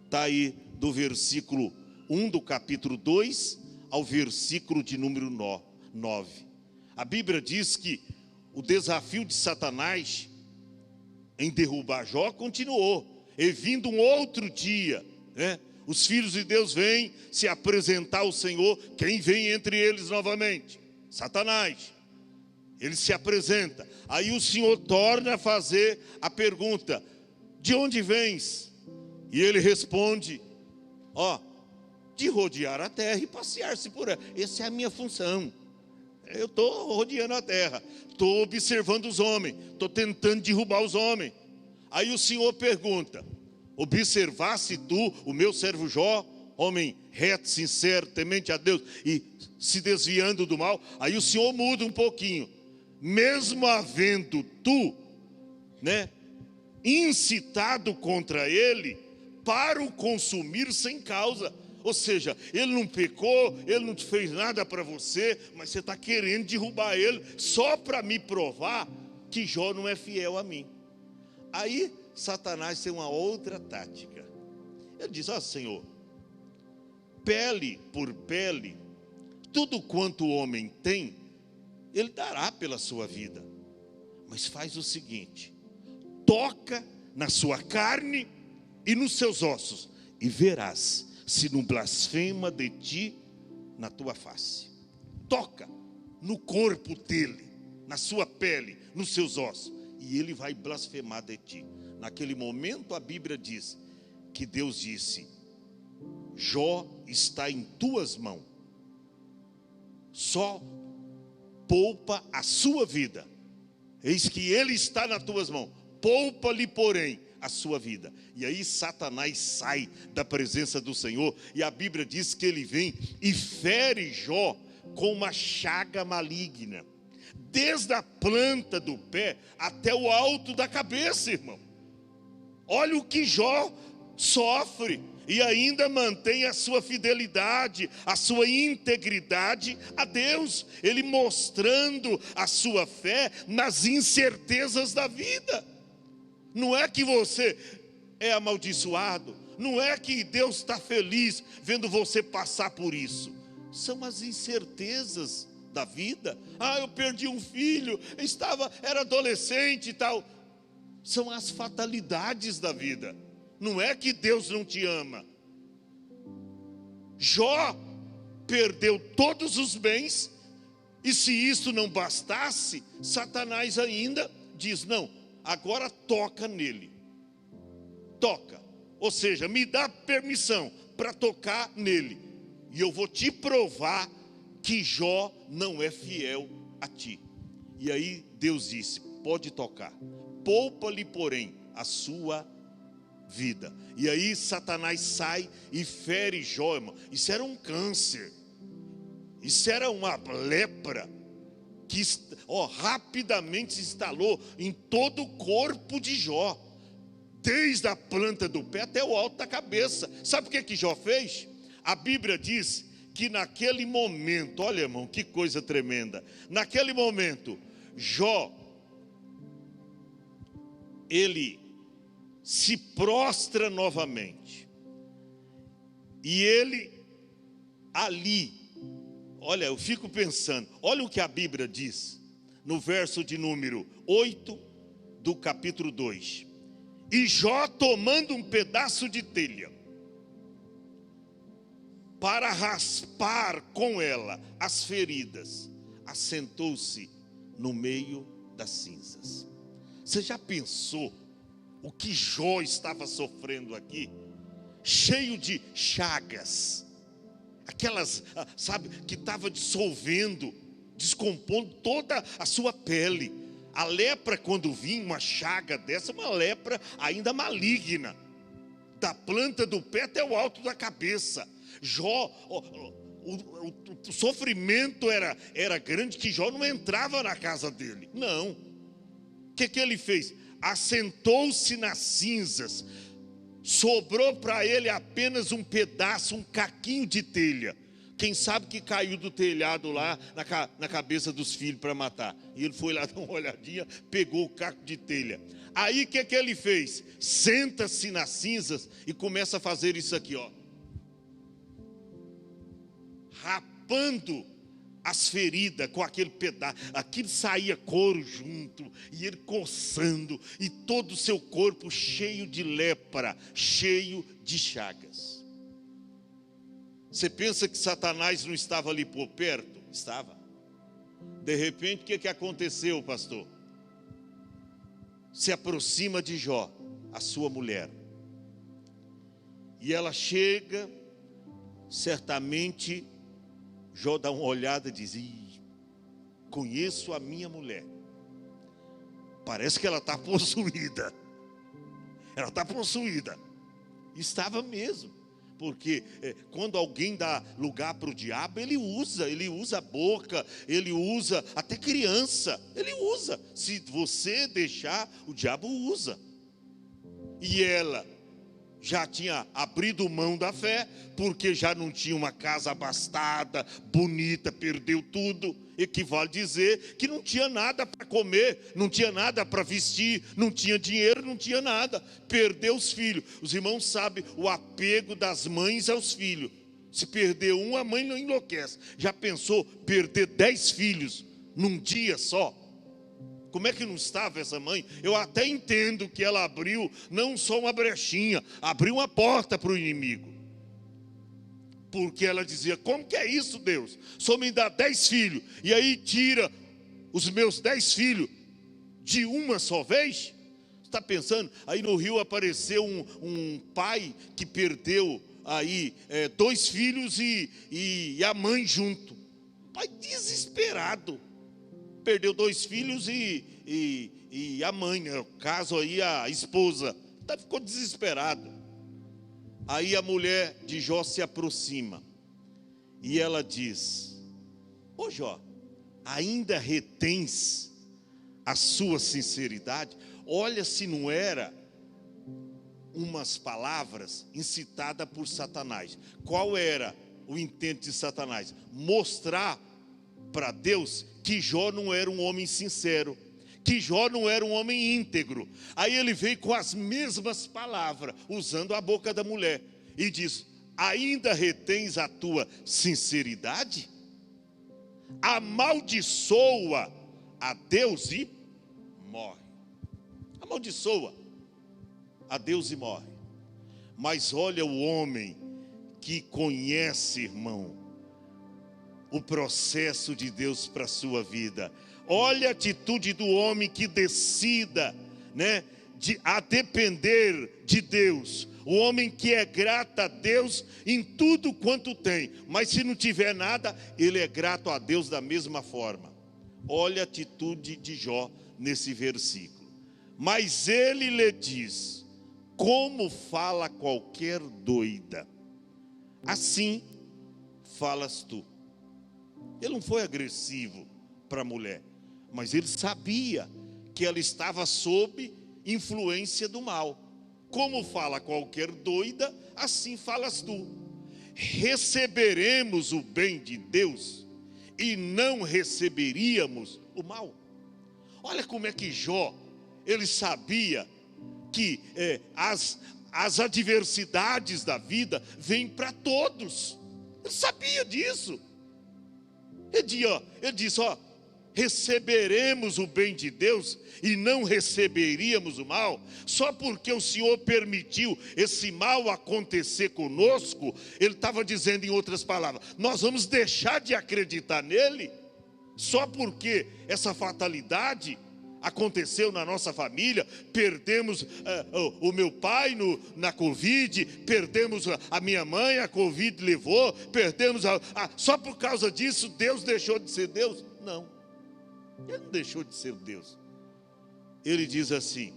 Está aí do versículo 1 do capítulo 2 ao versículo de número 9. A Bíblia diz que o desafio de Satanás em derrubar Jó continuou. E vindo um outro dia, né, os filhos de Deus vêm se apresentar ao Senhor. Quem vem entre eles novamente? Satanás. Ele se apresenta. Aí o Senhor torna a fazer a pergunta: de onde vens? E ele responde: de rodear a terra e passear-se por ela. Essa é a minha função. Eu estou rodeando a terra, estou observando os homens, estou tentando derrubar os homens. Aí o Senhor pergunta: observasse tu o meu servo Jó, homem reto, sincero, temente a Deus e se desviando do mal? Aí o Senhor muda um pouquinho. Mesmo havendo tu, né, incitado contra ele para o consumir sem causa. Ou seja, ele não pecou, ele não fez nada para você, mas você está querendo derrubar ele só para me provar que Jó não é fiel a mim. Aí Satanás tem uma outra tática. Ele diz: Senhor, pele por pele, tudo quanto o homem tem, Ele dará pela sua vida. Mas faz o seguinte: toca na sua carne e nos seus ossos, e verás se não blasfema de ti na tua face. Toca no corpo dele, na sua pele, nos seus ossos, e ele vai blasfemar de ti. Naquele momento a Bíblia diz que Deus disse: Jó está em tuas mãos, só poupa a sua vida. Eis que ele está nas tuas mãos, poupa-lhe porém a sua vida. E aí Satanás sai da presença do Senhor, e a Bíblia diz que ele vem e fere Jó com uma chaga maligna, desde a planta do pé até o alto da cabeça, irmão. Olha o que Jó sofre, e ainda mantém a sua fidelidade, a sua integridade a Deus, ele mostrando a sua fé nas incertezas da vida. Não é que você é amaldiçoado, não é que Deus está feliz vendo você passar por isso. São as incertezas da vida. Eu perdi um filho, era adolescente e tal. São as fatalidades da vida. Não é que Deus não te ama. Jó perdeu todos os bens, e se isso não bastasse, Satanás ainda diz: não, agora toca nele. Toca, ou seja, me dá permissão para tocar nele, e eu vou te provar que Jó não é fiel a ti. E aí Deus disse: pode tocar, poupa-lhe porém a sua vida. E aí Satanás sai e fere Jó, irmão. Isso era um câncer, isso era uma lepra que rapidamente se instalou em todo o corpo de Jó, desde a planta do pé até o alto da cabeça. Sabe o que Jó fez? A Bíblia diz que naquele momento, olha, irmão, que coisa tremenda. Naquele momento, Jó, ele se prostra novamente, e ele ali, olha, eu fico pensando, olha o que a Bíblia diz, no verso de número 8 do capítulo 2. E Jó, tomando um pedaço de telha, para raspar com ela as feridas, assentou-se no meio das cinzas. Você já pensou o que Jó estava sofrendo aqui? Cheio de chagas, aquelas, sabe, que estava dissolvendo, descompondo toda a sua pele. A lepra, quando vinha uma chaga dessa, uma lepra ainda maligna, da planta do pé até o alto da cabeça. Jó, o sofrimento era grande, que Jó não entrava na casa dele. Não. O que ele fez? Assentou-se nas cinzas, sobrou para ele apenas um pedaço, um caquinho de telha. Quem sabe que caiu do telhado lá na cabeça dos filhos para matar. E ele foi lá dar uma olhadinha, pegou o caco de telha. Aí o que ele fez? Senta-se nas cinzas e começa a fazer isso aqui, ó, rapando as feridas com aquele pedaço. Aquilo saía couro junto, e ele coçando, e todo o seu corpo cheio de lepra, cheio de chagas. Você pensa que Satanás não estava ali por perto? Estava. De repente, o que aconteceu, pastor? Se aproxima de Jó a sua mulher, e ela chega, certamente Jó dá uma olhada e diz: conheço a minha mulher, parece que ela está possuída. Ela está possuída. Estava mesmo, porque quando alguém dá lugar para o diabo, ele usa a boca, ele usa até criança, ele usa. Se você deixar, o diabo usa. E ela já tinha abrido mão da fé, porque já não tinha uma casa abastada, bonita, perdeu tudo. Equivale dizer que não tinha nada para comer, não tinha nada para vestir, não tinha dinheiro, não tinha nada. Perdeu os filhos. Os irmãos sabem o apego das mães aos filhos. Se perder um, a mãe não enlouquece. Já pensou perder 10 filhos num dia só. Como é que não estava essa mãe? Eu até entendo que ela abriu não só uma brechinha, abriu uma porta para o inimigo. Porque ela dizia: como que é isso, Deus? Só me dá 10 filhos, e aí tira os meus 10 filhos de uma só vez? Você está pensando? Aí no Rio apareceu um pai que perdeu aí 2 filhos e a mãe junto. Pai desesperado. Perdeu 2 filhos e a mãe, no caso aí a esposa, ficou desesperada. Aí a mulher de Jó se aproxima e ela diz: ô Jó, ainda retens a sua sinceridade? Olha se não era umas palavras incitadas por Satanás. Qual era o intento de Satanás? Mostrar para Deus que Jó não era um homem sincero, que Jó não era um homem íntegro. Aí ele veio com as mesmas palavras, usando a boca da mulher, e diz: ainda retens a tua sinceridade? Amaldiçoa a Deus e morre. Amaldiçoa a Deus e morre. Mas olha o homem que conhece, irmão, o processo de Deus para a sua vida. Olha a atitude do homem que decida, a depender de Deus. O homem que é grato a Deus em tudo quanto tem, mas se não tiver nada, ele é grato a Deus da mesma forma. Olha a atitude de Jó nesse versículo. Mas ele lhe diz: como fala qualquer doida, assim falas tu. Ele não foi agressivo para a mulher, mas ele sabia que ela estava sob influência do mal. Como fala qualquer doida, assim falas tu. Receberemos o bem de Deus e não receberíamos o mal. Olha como é que Jó, ele sabia que as adversidades da vida vêm para todos. Ele sabia disso. Ele disse: receberemos o bem de Deus e não receberíamos o mal. Só porque o Senhor permitiu esse mal acontecer conosco, ele estava dizendo, em outras palavras, nós vamos deixar de acreditar nele, só porque essa fatalidade aconteceu na nossa família. Perdemos o meu pai na Covid, perdemos a minha mãe, a Covid levou, perdemos só por causa disso Deus deixou de ser Deus? Não, ele não deixou de ser Deus. Ele diz assim: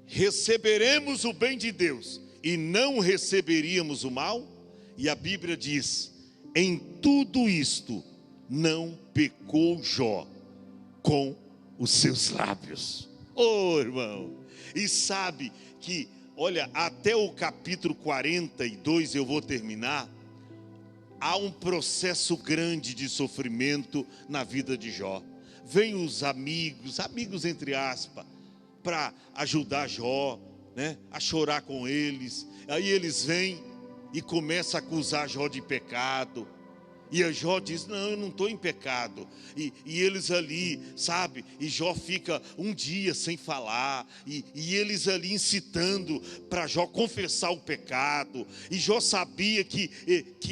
receberemos o bem de Deus e não receberíamos o mal. E a Bíblia diz: em tudo isto não pecou Jó com os seus lábios. Oh, irmão, e sabe que, olha, até o capítulo 42, eu vou terminar, há um processo grande de sofrimento na vida de Jó. Vem os amigos entre aspas, para ajudar Jó, a chorar com eles. Aí eles vêm e começam a acusar Jó de pecado. E a Jó diz: não, eu não estou em pecado. E eles ali, sabe? E Jó fica um dia sem falar. E eles ali incitando para Jó confessar o pecado. E Jó sabia que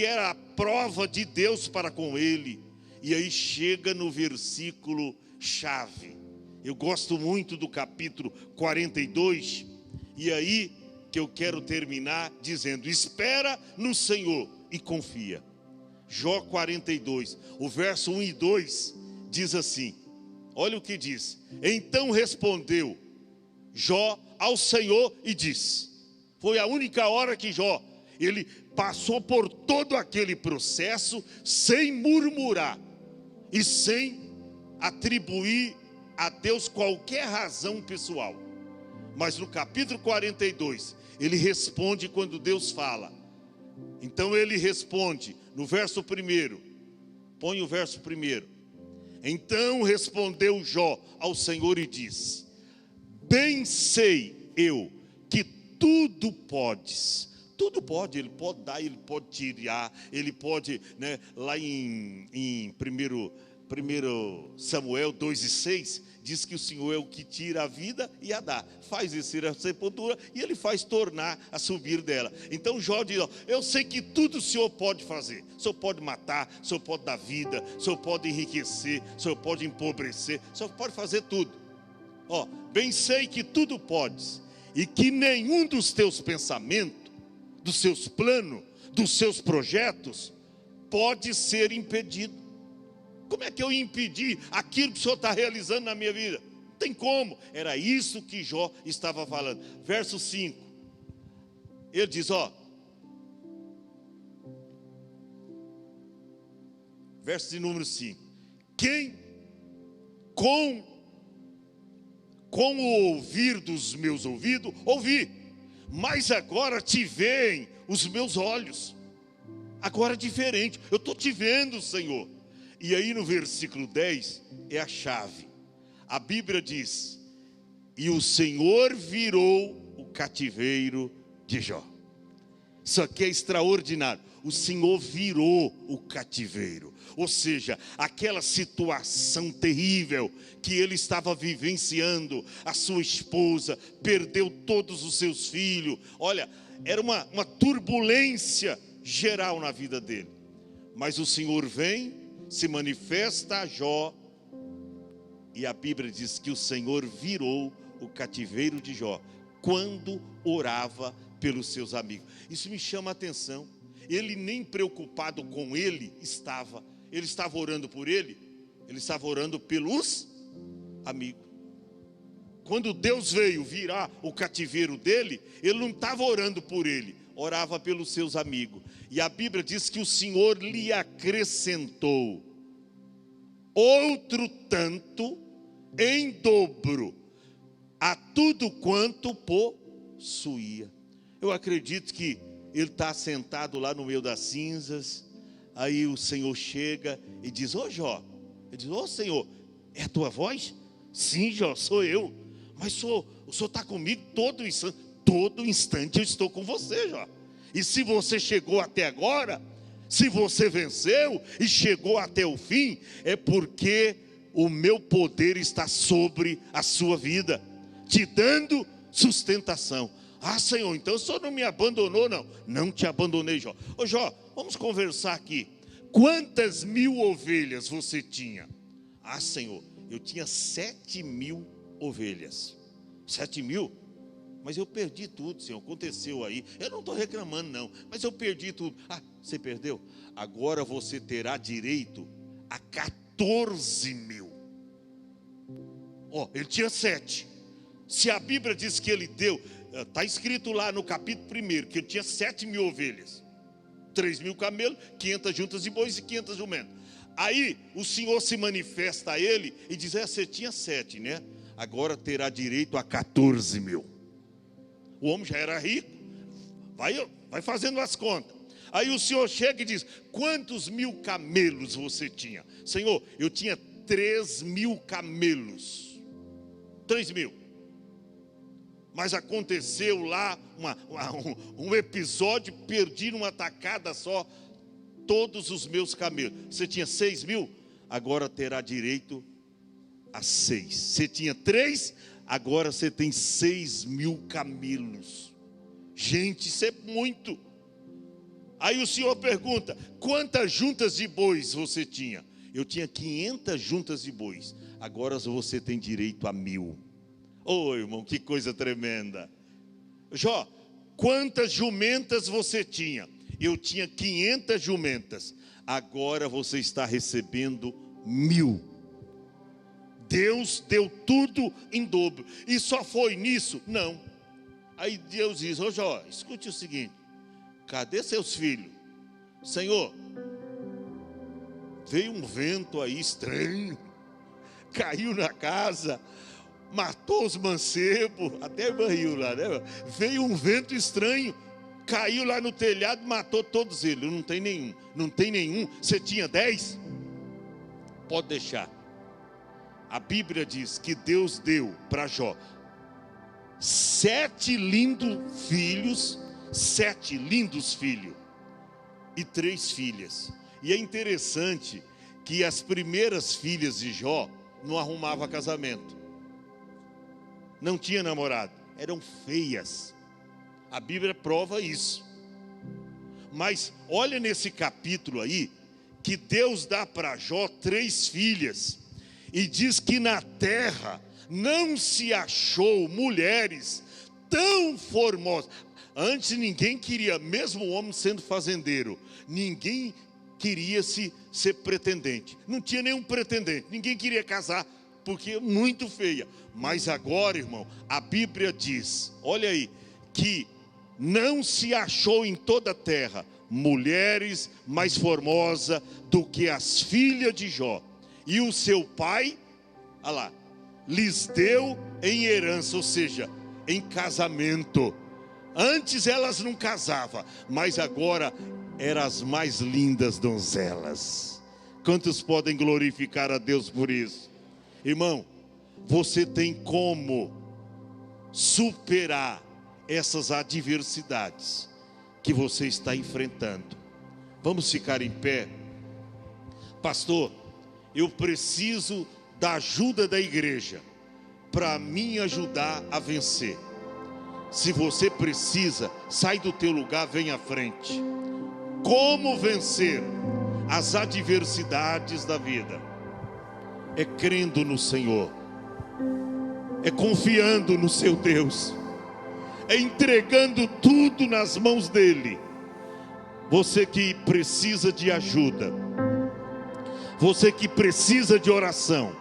era a prova de Deus para com ele. E aí chega no versículo chave. Eu gosto muito do capítulo 42. E aí que eu quero terminar dizendo: espera no Senhor e confia. Jó 42, o verso 1 e 2 diz assim, olha o que diz: então respondeu Jó ao Senhor e disse. Foi a única hora que Jó, ele passou por todo aquele processo sem murmurar e sem atribuir a Deus qualquer razão pessoal. Mas no capítulo 42, ele responde quando Deus fala. Então ele responde no verso 1, põe o verso 1. Então respondeu Jó ao Senhor e disse: bem sei eu que tudo podes, tudo pode, Ele pode dar, Ele pode tirar, Ele pode, né, lá em 1 Samuel 2:6, diz que o Senhor é o que tira a vida e a dá, faz descer a sepultura e Ele faz tornar a subir dela. Então Jó diz, ó, eu sei que tudo o Senhor pode fazer, o Senhor pode matar, o Senhor pode dar vida, o Senhor pode enriquecer, o Senhor pode empobrecer, o Senhor pode fazer tudo. Ó, bem sei que tudo podes, e que nenhum dos teus pensamentos, dos seus planos, dos seus projetos, pode ser impedido. Como é que eu impedi aquilo que o Senhor está realizando na minha vida? Não tem como. Era isso que Jó estava falando. Verso 5. Ele diz, ó. Verso de número 5. Quem com o ouvir dos meus ouvidos, ouvi, mas agora te veem os meus olhos. Agora é diferente. Eu estou te vendo, Senhor. E aí no versículo 10 é a chave. A Bíblia diz, e o Senhor virou o cativeiro de Jó. Isso aqui é extraordinário. O Senhor virou o cativeiro. Ou seja, aquela situação terrível que ele estava vivenciando, a sua esposa perdeu todos os seus filhos. Olha, era uma turbulência geral na vida dele. Mas o Senhor vem, se manifesta a Jó, e a Bíblia diz que o Senhor virou o cativeiro de Jó quando orava pelos seus amigos. Isso me chama a atenção. Ele nem preocupado com ele estava. Ele estava orando por ele estava orando pelos amigos. Quando Deus veio virar o cativeiro dele, ele não estava orando por ele, orava pelos seus amigos. E a Bíblia diz que o Senhor lhe acrescentou outro tanto em dobro a tudo quanto possuía. Eu acredito que ele está sentado lá no meio das cinzas. Aí o Senhor chega e diz, ô Jó. Ele diz, ô Senhor, é a tua voz? Sim, Jó, sou eu. Mas o Senhor está comigo todo instante eu estou com você, Jó. E se você chegou até agora, se você venceu e chegou até o fim, é porque o meu poder está sobre a sua vida, te dando sustentação. Ah, Senhor, então o Senhor não me abandonou, não. Não te abandonei, Jó. Ô Jó, vamos conversar aqui. Quantas mil ovelhas você tinha? Ah, Senhor, eu tinha 7.000 ovelhas. 7.000? Mas eu perdi tudo, Senhor, aconteceu aí. Eu não estou reclamando, não, mas eu perdi tudo. Ah, você perdeu? Agora você terá direito a 14.000. Ó, ele tinha 7. Se a Bíblia diz que ele deu... Está escrito lá no capítulo 1 que ele tinha 7.000 ovelhas, 3.000 camelos, 500 juntas de bois e 500 jumentas. Aí o Senhor se manifesta a ele e diz, você tinha 7, né? Agora terá direito a 14.000. O homem já era rico, vai fazendo as contas. Aí o Senhor chega e diz, quantos mil camelos você tinha? Senhor, eu tinha 3.000 camelos. 3.000. Mas aconteceu lá um episódio, perdi numa tacada só todos os meus camelos. Você tinha 6.000, agora terá direito a 6. Você tinha 3, agora você tem 6.000 camelos. Gente, isso é muito. Aí o Senhor pergunta, quantas juntas de bois você tinha? Eu tinha 500 juntas de bois, agora você tem direito a 1.000. Ô irmão, que coisa tremenda. Jó, quantas jumentas você tinha? Eu tinha 500 jumentas. Agora você está recebendo 1.000. Deus deu tudo em dobro. E só foi nisso? Não. Aí Deus diz, ô Jó, escute o seguinte. Cadê seus filhos? Senhor, veio um vento aí estranho, caiu na casa, matou os mancebos, até barril lá, né? Veio um vento estranho, caiu lá no telhado, matou todos eles. Não tem nenhum. Você tinha 10? Pode deixar. A Bíblia diz que Deus deu para Jó 7 lindos filhos, 7 lindos filhos e 3 filhas. E é interessante que as primeiras filhas de Jó não arrumavam casamento, não tinha namorado, eram feias. A Bíblia prova isso. Mas olha nesse capítulo aí, que Deus dá para Jó 3 filhas, e diz que na terra não se achou mulheres tão formosas. Antes ninguém queria, mesmo o homem sendo fazendeiro, ninguém queria ser pretendente. Não tinha nenhum pretendente, ninguém queria casar, porque é muito feia. Mas agora, irmão, a Bíblia diz, olha aí, que não se achou em toda a terra mulheres mais formosas do que as filhas de Jó. E o seu pai, olha lá, lhes deu em herança, ou seja, em casamento. Antes elas não casavam, mas agora eram as mais lindas donzelas. Quantos podem glorificar a Deus por isso? Irmão, você tem como superar essas adversidades que você está enfrentando. Vamos ficar em pé. Pastor, eu preciso da ajuda da igreja para me ajudar a vencer. Se você precisa, sai do teu lugar, vem à frente. Como vencer as adversidades da vida? É crendo no Senhor, é confiando no seu Deus, é entregando tudo nas mãos dele. Você que precisa de ajuda, você que precisa de oração,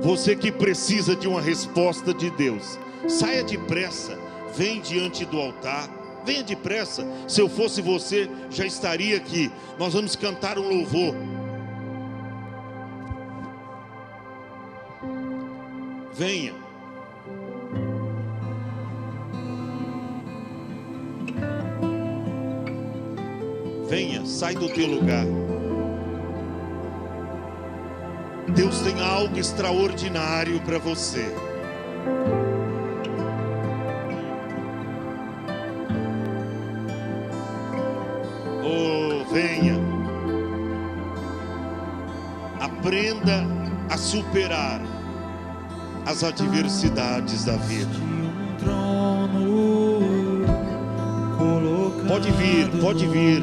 você que precisa de uma resposta de Deus, saia depressa, vem diante do altar, venha depressa. Se eu fosse você, já estaria aqui. Nós vamos cantar um louvor. Venha. Venha, sai do teu lugar. Deus tem algo extraordinário para você. Oh, venha. Aprenda a superar as adversidades da vida. Pode vir, pode vir.